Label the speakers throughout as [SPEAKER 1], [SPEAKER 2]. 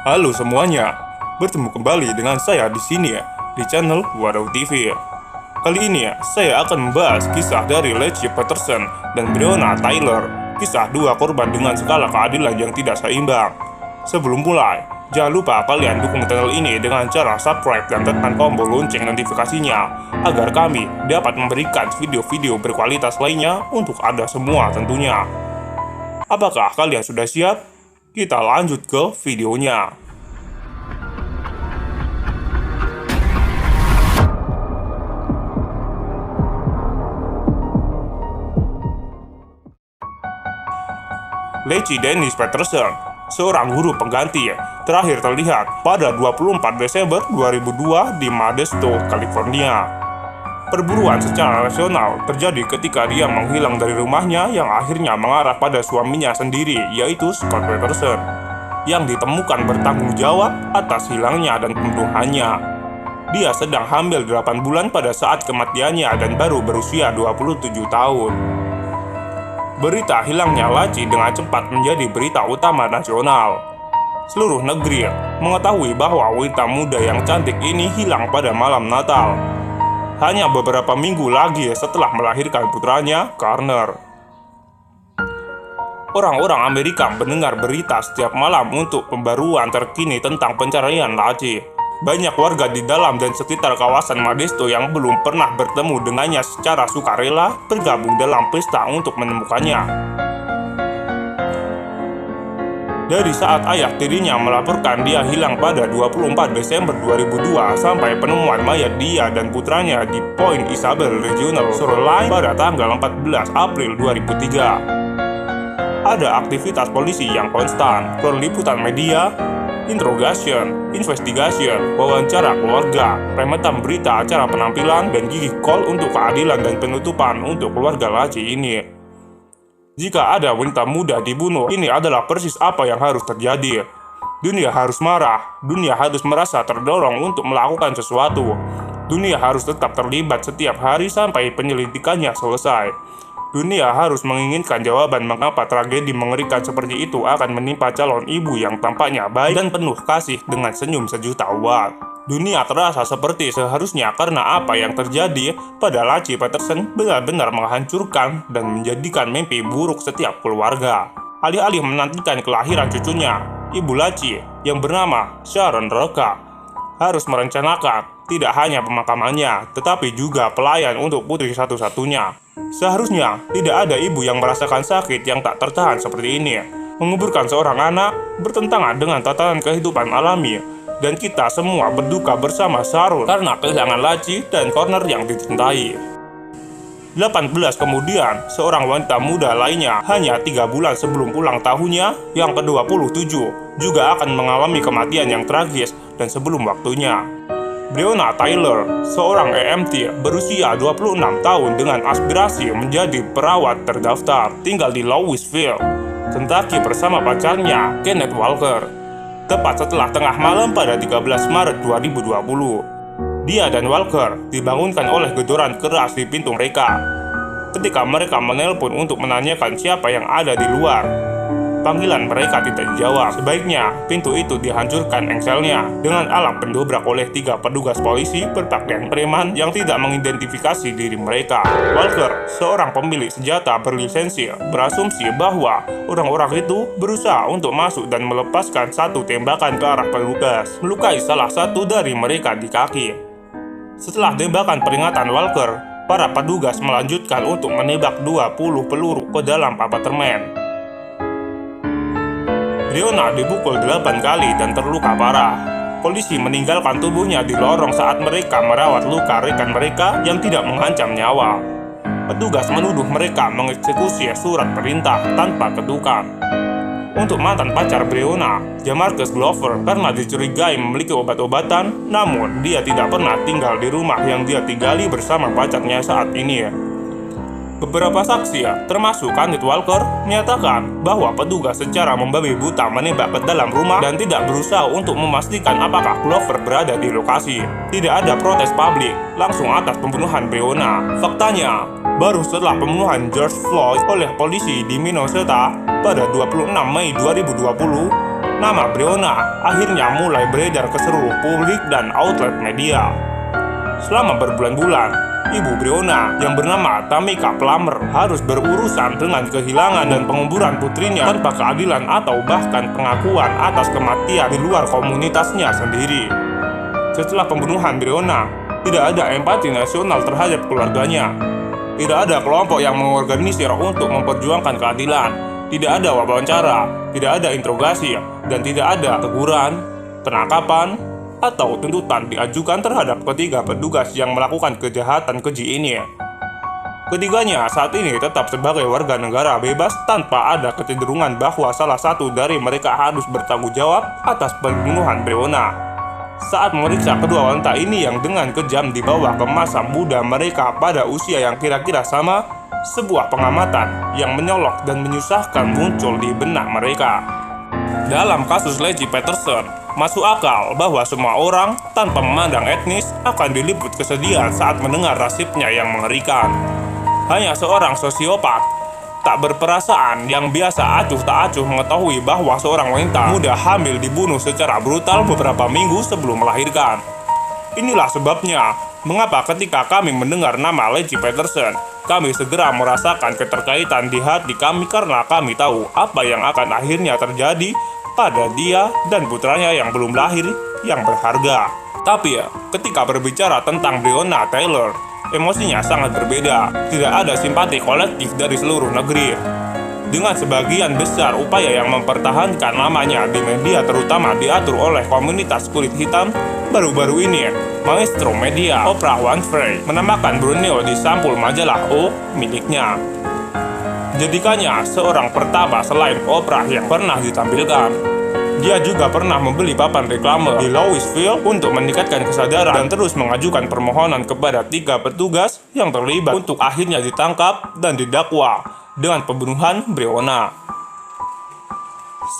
[SPEAKER 1] Halo semuanya, bertemu kembali dengan saya di sini ya, di channel Wadau TV. Kali ini saya akan membahas kisah dari Laci Peterson dan Breonna Taylor, kisah dua korban dengan skala keadilan yang tidak seimbang. Sebelum mulai, jangan lupa kalian dukung channel ini dengan cara subscribe dan tekan tombol lonceng notifikasinya, agar kami dapat memberikan video-video berkualitas lainnya untuk Anda semua tentunya. Apakah kalian sudah siap? Kita lanjut ke videonya. Laci Dennis Peterson, seorang guru pengganti, terakhir terlihat pada 24 Desember 2002 di Modesto, California. Perburuan secara rasional terjadi ketika dia menghilang dari rumahnya yang akhirnya mengarah pada suaminya sendiri, yaitu Scott Peterson, yang ditemukan bertanggung jawab atas hilangnya dan pembunuhannya. Dia sedang hamil 8 bulan pada saat kematiannya dan baru berusia 27 tahun. Berita hilangnya Laci dengan cepat menjadi berita utama nasional. Seluruh negeri mengetahui bahwa wanita muda yang cantik ini hilang pada malam Natal, hanya beberapa minggu lagi setelah melahirkan putranya, Garner. Orang-orang Amerika mendengar berita setiap malam untuk pembaruan terkini tentang pencarian Laci. Banyak warga di dalam dan sekitar kawasan Modesto yang belum pernah bertemu dengannya secara sukarela bergabung dalam pesta untuk menemukannya. Dari saat ayah tirinya melaporkan dia hilang pada 24 Desember 2002 sampai penemuan mayat dia dan putranya di Point Isabel Regional Shoreline pada tanggal 14 April 2003. Ada aktivitas polisi yang konstan, perliputan media, interrogation, investigation, wawancara keluarga, pemetaan berita acara penampilan, dan gigih call untuk keadilan dan penutupan untuk keluarga Laci ini. Jika ada wanita muda dibunuh, ini adalah persis apa yang harus terjadi. Dunia harus marah, dunia harus merasa terdorong untuk melakukan sesuatu. Dunia harus tetap terlibat setiap hari sampai penyelidikannya selesai. Dunia harus menginginkan jawaban mengapa tragedi mengerikan seperti itu akan menimpa calon ibu yang tampaknya baik dan penuh kasih dengan senyum sejuta watt. Dunia terasa seperti seharusnya karena apa yang terjadi pada Laci Peterson benar-benar menghancurkan dan menjadikan mimpi buruk setiap keluarga. Alih-alih menantikan kelahiran cucunya, Ibu Laci yang bernama Sharon Roca harus merencanakan tidak hanya pemakamannya, tetapi juga pelayan untuk putri satu-satunya. Seharusnya tidak ada ibu yang merasakan sakit yang tak tertahan seperti ini. Menguburkan seorang anak bertentangan dengan tatanan kehidupan alami, dan kita semua berduka bersama Sharon karena kehilangan Laci dan Garner yang dicintai. 18 kemudian, seorang wanita muda lainnya hanya 3 bulan sebelum ulang tahunnya yang ke-27 juga akan mengalami kematian yang tragis dan sebelum waktunya. Breonna Taylor, seorang EMT berusia 26 tahun dengan aspirasi menjadi perawat terdaftar, tinggal di Louisville, Kentucky bersama pacarnya, Kenneth Walker. Tepat setelah tengah malam pada 13 Maret 2020, dia dan Walker dibangunkan oleh gedoran keras di pintu mereka. Ketika mereka menelpon untuk menanyakan siapa yang ada di luar, panggilan mereka tidak dijawab. Sebaiknya pintu itu dihancurkan engselnya dengan alat pendobrak oleh 3 petugas polisi berpakaian preman yang tidak mengidentifikasi diri mereka. Walker, seorang pemilik senjata berlisensi, berasumsi bahwa orang-orang itu berusaha untuk masuk dan melepaskan satu tembakan ke arah petugas, melukai salah satu dari mereka di kaki. Setelah tembakan peringatan Walker, para petugas melanjutkan untuk menembak 20 peluru ke dalam apartemen. Breonna dipukul 8 kali dan terluka parah. Polisi meninggalkan tubuhnya di lorong saat mereka merawat luka rekan mereka yang tidak mengancam nyawa. Petugas menuduh mereka mengeksekusi surat perintah tanpa ketukan. Untuk mantan pacar Breonna, Jamarcus Glover, karena dicurigai memiliki obat-obatan, namun dia tidak pernah tinggal di rumah yang dia tinggali bersama pacarnya saat ini. Beberapa saksi, termasuk Kenneth Walker, menyatakan bahwa petugas secara membabi buta menembak ke dalam rumah dan tidak berusaha untuk memastikan apakah Glover berada di lokasi. Tidak ada protes publik langsung atas pembunuhan Breonna. Faktanya, baru setelah pembunuhan George Floyd oleh polisi di Minnesota pada 26 Mei 2020, Nama Breonna akhirnya mulai beredar ke seluruh publik dan outlet media. Selama berbulan-bulan, ibu Breonna yang bernama Tamika Plummer harus berurusan dengan kehilangan dan penguburan putrinya tanpa keadilan atau bahkan pengakuan atas kematian di luar komunitasnya sendiri. Setelah pembunuhan Breonna, tidak ada empati nasional terhadap keluarganya. Tidak ada kelompok yang mengorganisir untuk memperjuangkan keadilan. Tidak ada wawancara, tidak ada interogasi, dan tidak ada teguran, penangkapan, atau tuntutan diajukan terhadap ketiga petugas yang melakukan kejahatan keji ini. Ketiganya saat ini tetap sebagai warga negara bebas tanpa ada kecenderungan bahwa salah satu dari mereka harus bertanggung jawab atas pembunuhan Breonna. Saat memeriksa kedua wanita ini yang dengan kejam dibawa ke masa muda mereka pada usia yang kira-kira sama, sebuah pengamatan yang menyolok dan menyusahkan muncul di benak mereka. Dalam kasus Laci Peterson, masuk akal bahwa semua orang tanpa memandang etnis akan diliput kesedihan saat mendengar nasibnya yang mengerikan. Hanya seorang sosiopat tak berperasaan yang biasa acuh tak acuh mengetahui bahwa seorang wanita muda hamil dibunuh secara brutal beberapa minggu sebelum melahirkan. Inilah sebabnya mengapa ketika kami mendengar nama Laci Peterson, kami segera merasakan keterkaitan di hati kami karena kami tahu apa yang akan akhirnya terjadi pada dia dan putranya yang belum lahir yang berharga. Tapi ketika berbicara tentang Breonna Taylor, emosinya sangat berbeda. Tidak ada simpati kolektif dari seluruh negeri. Dengan sebagian besar upaya yang mempertahankan namanya di media terutama diatur oleh komunitas kulit hitam, baru-baru ini maestro media Oprah Winfrey menambahkan Borneo di sampul majalah O miliknya. Jadikannya seorang pertama selain Oprah yang pernah ditampilkan. Dia juga pernah membeli papan reklame di Louisville untuk meningkatkan kesadaran dan terus mengajukan permohonan kepada 3 petugas yang terlibat untuk akhirnya ditangkap dan didakwa dengan pembunuhan Breonna.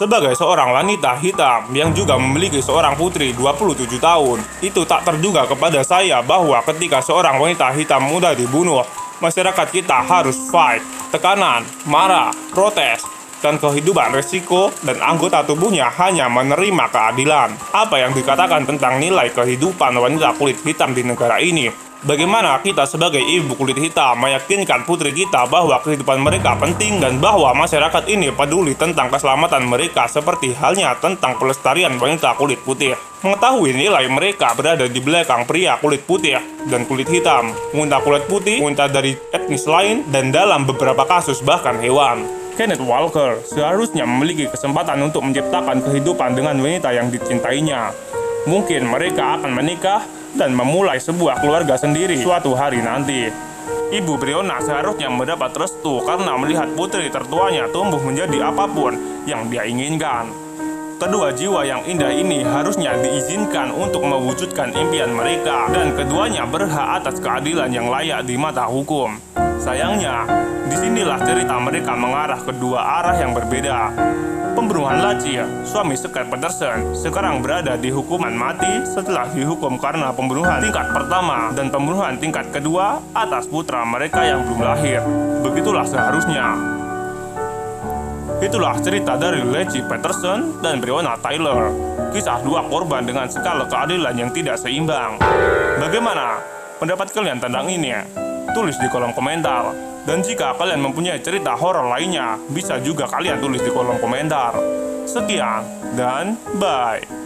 [SPEAKER 1] Sebagai seorang wanita hitam yang juga memiliki seorang putri 27 tahun, itu tak terduga kepada saya bahwa ketika seorang wanita hitam muda dibunuh, masyarakat kita harus fight, tekanan, marah, protes, dan kehidupan resiko dan anggota tubuhnya hanya menerima keadilan. Apa yang dikatakan tentang nilai kehidupan wanita kulit hitam di negara ini? Bagaimana kita sebagai ibu kulit hitam meyakinkan putri kita bahwa kehidupan mereka penting dan bahwa masyarakat ini peduli tentang keselamatan mereka seperti halnya tentang pelestarian wanita kulit putih. Mengetahui nilai mereka berada di belakang pria kulit putih dan kulit hitam, wanita kulit putih, wanita dari etnis lain, dan dalam beberapa kasus bahkan hewan. Kenneth Walker seharusnya memiliki kesempatan untuk menciptakan kehidupan dengan wanita yang dicintainya. Mungkin mereka akan menikah dan memulai sebuah keluarga sendiri suatu hari nanti. Ibu Breonna seharusnya mendapat restu karena melihat putri tertuanya tumbuh menjadi apapun yang dia inginkan. Kedua jiwa yang indah ini harusnya diizinkan untuk mewujudkan impian mereka, dan keduanya berhak atas keadilan yang layak di mata hukum. Sayangnya, disinilah cerita mereka mengarah ke dua arah yang berbeda. Pembunuhan Laci, suami Scott Peterson, sekarang berada di hukuman mati setelah dihukum karena pembunuhan tingkat pertama dan pembunuhan tingkat kedua atas putra mereka yang belum lahir. Begitulah seharusnya. Itulah cerita dari Laci Peterson dan Breonna Taylor. Kisah dua korban dengan skala keadilan yang tidak seimbang. Bagaimana pendapat kalian tentang ini? Tulis di kolom komentar. Dan jika kalian mempunyai cerita horor lainnya, bisa juga kalian tulis di kolom komentar. Sekian dan bye.